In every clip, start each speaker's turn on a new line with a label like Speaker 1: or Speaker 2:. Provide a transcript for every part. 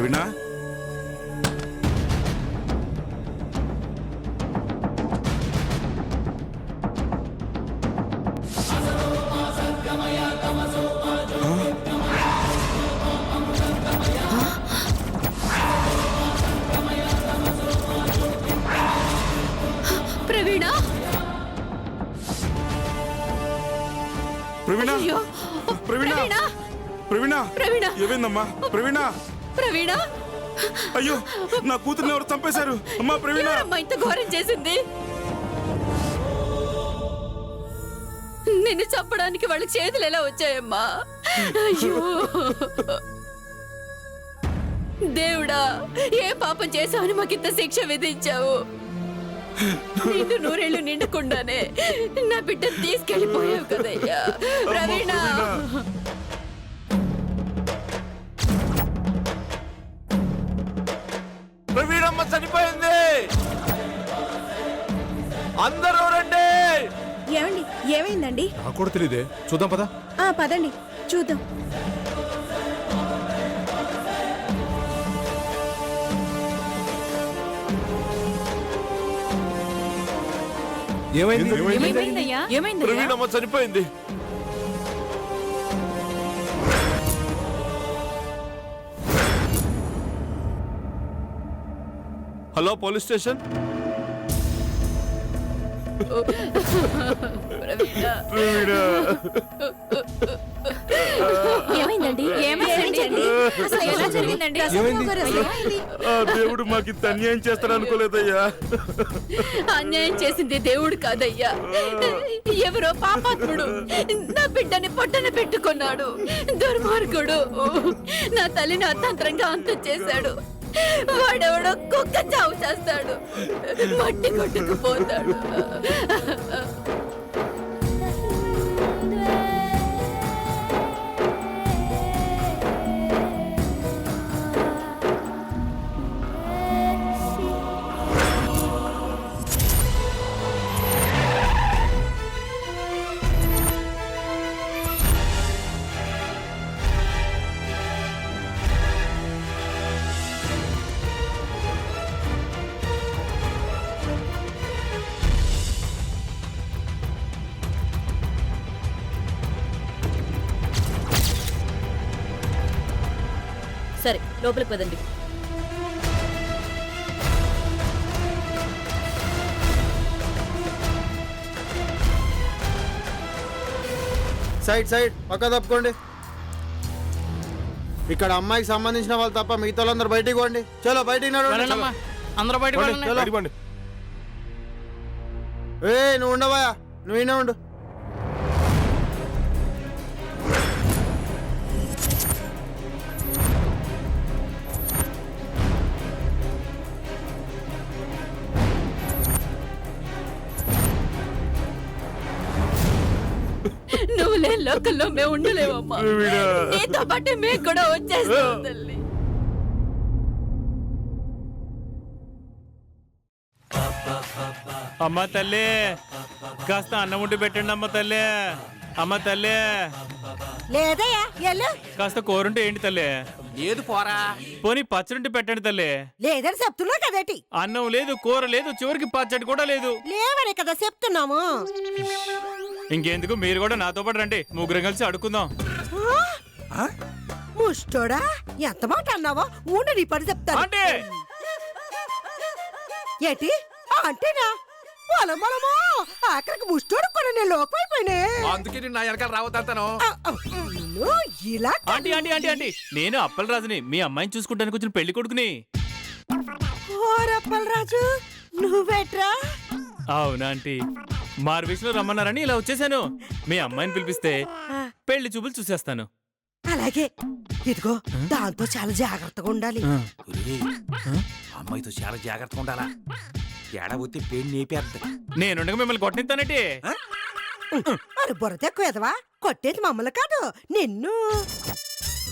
Speaker 1: ప్రవీణ
Speaker 2: ప్రవీణ
Speaker 1: ప్రవీణ
Speaker 2: అయ్యో
Speaker 1: ప్రవీణ
Speaker 2: ప్రవీణ
Speaker 1: ప్రవీణ
Speaker 2: ప్రవీణ
Speaker 1: ఏమైందమ్మా ప్రవీణ
Speaker 2: ప్రవీణ
Speaker 1: అయ్యో నా కూతుర్ని ఎవరు చంపేశారు అమ్మా ప్రవీణ
Speaker 2: ఎవరమ్మా ఇంత ఘోరం చేసింది నిన్ను చంపడానికి వాళ్ళకి చేతులు ఎలా వచ్చాయమ్మా అయ్యో దేవుడా ఏ పాపం చేశావని మాకింత శిక్ష విధించావు నిన్ను నూరేళ్లు నిండకుండానే నా బిడ్డను తీసుకెళ్లిపోయావు కదయ్యా ప్రవీణ
Speaker 3: ప్రవీణమ్మ చనిపోయింది. అందరూ రండి.
Speaker 4: ఏమండి ఏమైందండి?
Speaker 5: నాకు కూడా తెలియదే. చూద్దాం పదా.
Speaker 4: పదండి చూద్దాం.
Speaker 5: ఏమైంది?
Speaker 3: ప్రవీణమ్మ చనిపోయింది. Hello police station.
Speaker 2: ఏమైందండి అసలు ఎలా జరిగిందండి
Speaker 1: దేవుడు మాకు ఇంత అన్యాయం చేస్తాడు అనుకోలేదయ్యా.
Speaker 2: అన్యాయం చేసింది దేవుడు కాదయ్యా, ఎవరో పాపాత్ముడు నా బిడ్డని పొట్టన పెట్టుకున్నాడు. దుర్మార్గుడు నా తల్లిని అతంత్రంగా అంతం చేశాడు. వాడెవడో కుక్క చావు చేస్తాడు, మట్టి కొట్టుకుపోతాడు. సరే లోపలికి పదండి.
Speaker 6: సైడ్ సైడ్ పక్క తప్పుకోండి. ఇక్కడ అమ్మాయికి సంబంధించిన వాళ్ళు తప్ప మిగతా వాళ్ళందరూ బయటికి పోండి. చలో బయటికి నడవండి.
Speaker 3: అందరూ బయట.
Speaker 6: నువ్వు ఉండవా, నువ్వు ఈయన ఉండు.
Speaker 2: నువ్వు లేని లోకల్లో మేము ఉండలేవమ్మా. నీతో పాటు మేము కూడా వచ్చేస్తాం తల్లి.
Speaker 7: అమ్మ తల్లి కాస్త అన్నం ఉండి పెట్టండి అమ్మ తల్లి. అమ్మ తల్లి
Speaker 4: లేదయ్యా ఎల్లు.
Speaker 7: కాస్త కూరుంటే ఏంటి తల్లి?
Speaker 3: ఏది పోరా.
Speaker 7: పోనీ పచ్చడి పెట్టండి తల్లి.
Speaker 4: లేదని చెప్తున్నా కదేటి?
Speaker 7: అన్నం లేదు, కూర లేదు, చివరికి పచ్చడి కూడా లేదు.
Speaker 4: లేవనే కదా చెప్తున్నాము.
Speaker 7: ఇంకెందుకు మీరు కూడా నాతో పాటు రండి, ముగ్గురం కలిసి అడుక్కుందాం.
Speaker 4: ముష్టోడా ఎంత మాట అన్నావో ఉండు, నీ పని చెప్తాను.
Speaker 7: అంటే
Speaker 4: ఏటి అంటేనా? పొలమొలమో ఆఖరికి ముష్టోడు కూడా నేను లోపైపోయినే.
Speaker 3: అందుకే నేను నా వెనకాల రావద్దంతాను.
Speaker 4: ఇలా
Speaker 7: ఆంటీ ఆంటీ ఆంటీ ఆంటీ నేను అప్పలరాజుని, మీ అమ్మాయిని చూసుకుంటానికి వచ్చిన పెళ్లి కొడుకుని.
Speaker 4: ఓరప్పలరాజు నువ్వేట్రా?
Speaker 7: అవునా ఆంటీ, మార్విష్ లో రమ్మన్నారని ఇలా వచ్చేసాను. మీ అమ్మాయిని పిలిపిస్తే పెళ్లి చూపులు చూసేస్తాను.
Speaker 4: అలాగే ఇదిగో దాంతో చాలా జాగ్రత్తగా ఉండాలి.
Speaker 3: అమ్మాయితో చాలా జాగ్రత్తగా ఉండాలా. ఏడబోతే పేరు నేపేద్ది.
Speaker 7: నేనుండగా మిమ్మల్ని కొట్టిస్తానంటే
Speaker 4: అరే బుర్ర ఎక్కువ ఎదవా, కొట్టేది మమ్మల్ని కాదు నిన్ను.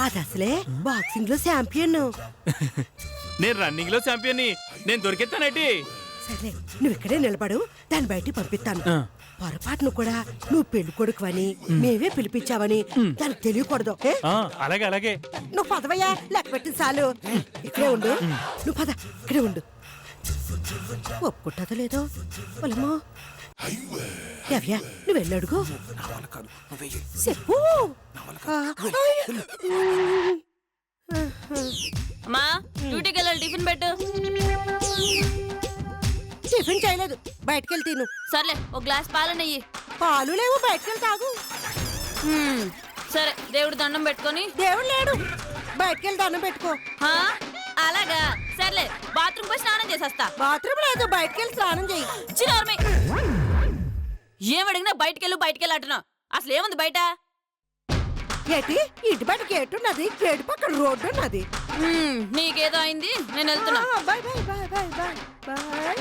Speaker 4: అది అసలే బాక్సింగ్ లో ఛాంపియన్.
Speaker 7: నేను రన్నింగ్ లో ఛాంపియన్ ని, నేను దొరికెత్తానంటే.
Speaker 4: సరే నువ్వు ఇక్కడే నిలబడు, దాన్ని బయటికి పంపిస్తాను. పొరపాటును కూడా నువ్వు పెళ్లి కొడుకు అని మేమే పిలిపించావని దానికి తెలియకూడదు ఏ?
Speaker 7: ఆ, అలాగే అలాగే.
Speaker 4: నువ్వు పదవయ్యా లెక్క పెట్టి చాలు ఇక్కడే ఉండు నువ్వు పద ఇక్కడే ఉండు ఒప్పుకుంటుందో లేదో పొలమో ఎవయా నువ్వు వెళ్ళడుగు చెప్పు
Speaker 2: అమ్మా డ్యూటీకి వెళ్ళాలి, టిఫిన్ పెట్టు.
Speaker 4: టిఫిన్ చేయలేదు బయటకెళ్ళి తిను
Speaker 2: సర్లే ఒక గ్లాస్ పాలనెయ్యి.
Speaker 4: పాలు లేవు బయటకెళ్ళి తాగు
Speaker 2: సరే దేవుడు దండం పెట్టుకొని.
Speaker 4: దేవుడు లేడు బయటకెళ్ళి దండం పెట్టుకో
Speaker 2: హా? అలాగా సర్లే, బాత్రూమ్ పోయి స్నానం చేసేస్తా.
Speaker 4: బాత్రూమ్ లేదు బయటకెళ్ళి స్నానం చెయ్యి
Speaker 2: చిన్నారమే ఏమడిగినా బయటికెళ్ళు అంటున్నా. అసలు ఏముంది బయట?
Speaker 4: ఏటి ఇంటి బయట గేట్ ఉన్నది గేటు పక్కన రోడ్డు ఉన్నది
Speaker 2: నీకేదో అయింది, నేను వెళ్తున్నా.
Speaker 4: Bye bye bye bye bye bye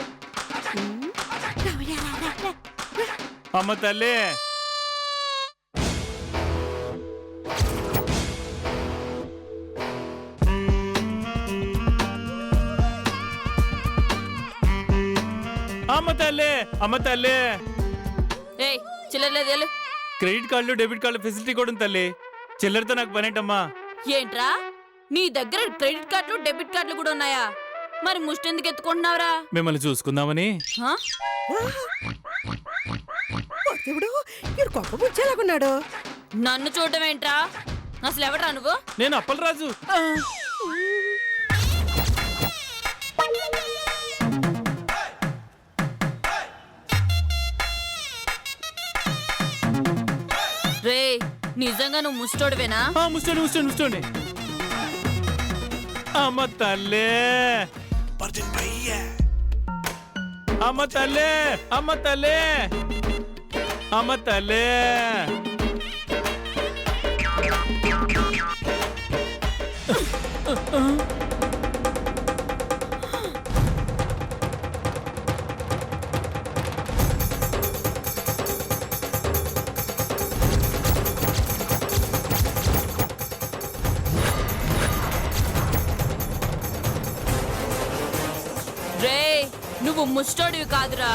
Speaker 7: అమ్మ తల్లి, అమ్మ తల్లి, అమ్మ తల్లి.
Speaker 2: ఏయ్ చిల్లర లేదు వెళ్ళు.
Speaker 7: క్రెడిట్ కార్డులు డెబిట్ కార్డులు ఫెసిలిటీ కూడా ఉంది తల్లి. చిల్లరతో నాకు పనేంటమ్మా?
Speaker 2: ఏంట్రా నీ దగ్గర క్రెడిట్ కార్డులు డెబిట్ కార్డులు కూడా ఉన్నాయా? మరి ముష్టి ఎందుకు ఎత్తుకుంటున్నావురా?
Speaker 7: మిమ్మల్ని చూసుకుందామని.
Speaker 2: హా?
Speaker 4: దేవుడు ఈడు గొప్ప ముచ్చేలాగున్నాడు
Speaker 2: నన్ను చూడటం ఏంట్రా? అసలు ఎవడ్రా నువ్వు?
Speaker 7: నేను అప్పలరాజు.
Speaker 2: రే నిజంగా నువ్వు ముష్టోడివేనా?
Speaker 7: ముస్టోండి ముస్టోండి ముస్టోండి. అమ్మ తల్లే, అమ్మ తల్లే, అమ్మ తల్లే, అమ్మ తల్లే.
Speaker 2: రే నువ్వు ముష్టోడివి కాదురా.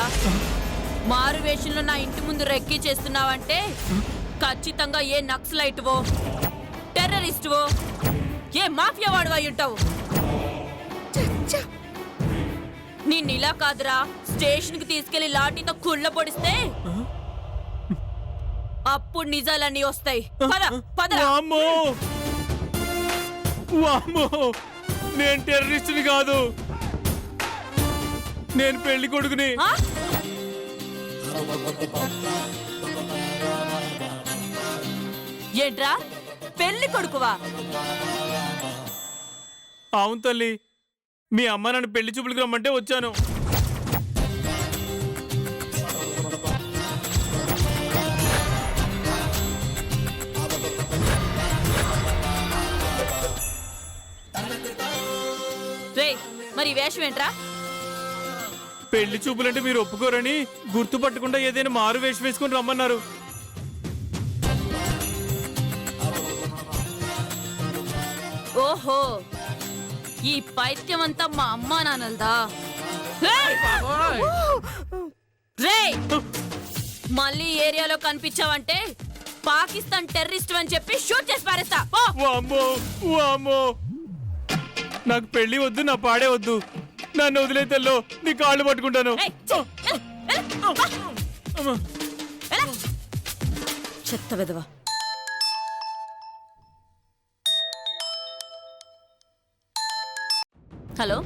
Speaker 2: మారు వేషంలో నా ఇంటి ముందు రెక్కి చేస్తున్నావంటే ఖచ్చితంగా ఏ నక్సలైట్వో టెర్రరిస్టువో ఏ మాఫియా వాడు అయి ఉంటావు. నిన్నిలా కాదురా స్టేషన్ కి తీసుకెళ్లి లాఠీతో కుళ్ళ పొడిస్తే అప్పుడు నిజాలన్నీ వస్తాయి. పద పదరా.
Speaker 7: వామ్మో, వామ్మో, నేను టెర్రరిస్టుని కాదు, నేను పెళ్లి కొడుకుని.
Speaker 2: ఆ? ఏంట్రా పెళ్లి కొడుకువా?
Speaker 7: అవును తల్లి, మీ అమ్మ నన్ను పెళ్లి చూపులకు రమ్మంటే వచ్చాను.
Speaker 2: రే మరి ఈ వేషం ఏంట్రా?
Speaker 7: పెళ్లి చూపులంటే మీరు ఒప్పుకోరని గుర్తుపట్టకుండా ఏదైనా మారు వేషం వేసుకుని రమ్మన్నారు.
Speaker 2: ఓహో ఈ పైత్యం అంతా మా అమ్మా నాన్నలదా? రేయ్ మళ్ళీ ఏరియాలో కనిపించావంటే పాకిస్తాన్ టెర్రరిస్ట్ అని చెప్పి షూట్ చేసి పారేస్తా. పో.
Speaker 7: వామ్మో, వామ్మో, నాకు పెళ్లి వద్దు, నా పాడే వద్దు, నన్ను వదిలే తెల్లో, నీ కాళ్ళు పట్టుకుంటాను.
Speaker 2: ఏయ్, ఛీ, వెళ్ళు, వెళ్ళు. వెళ్ళు. చెత్త వెదవా. హలో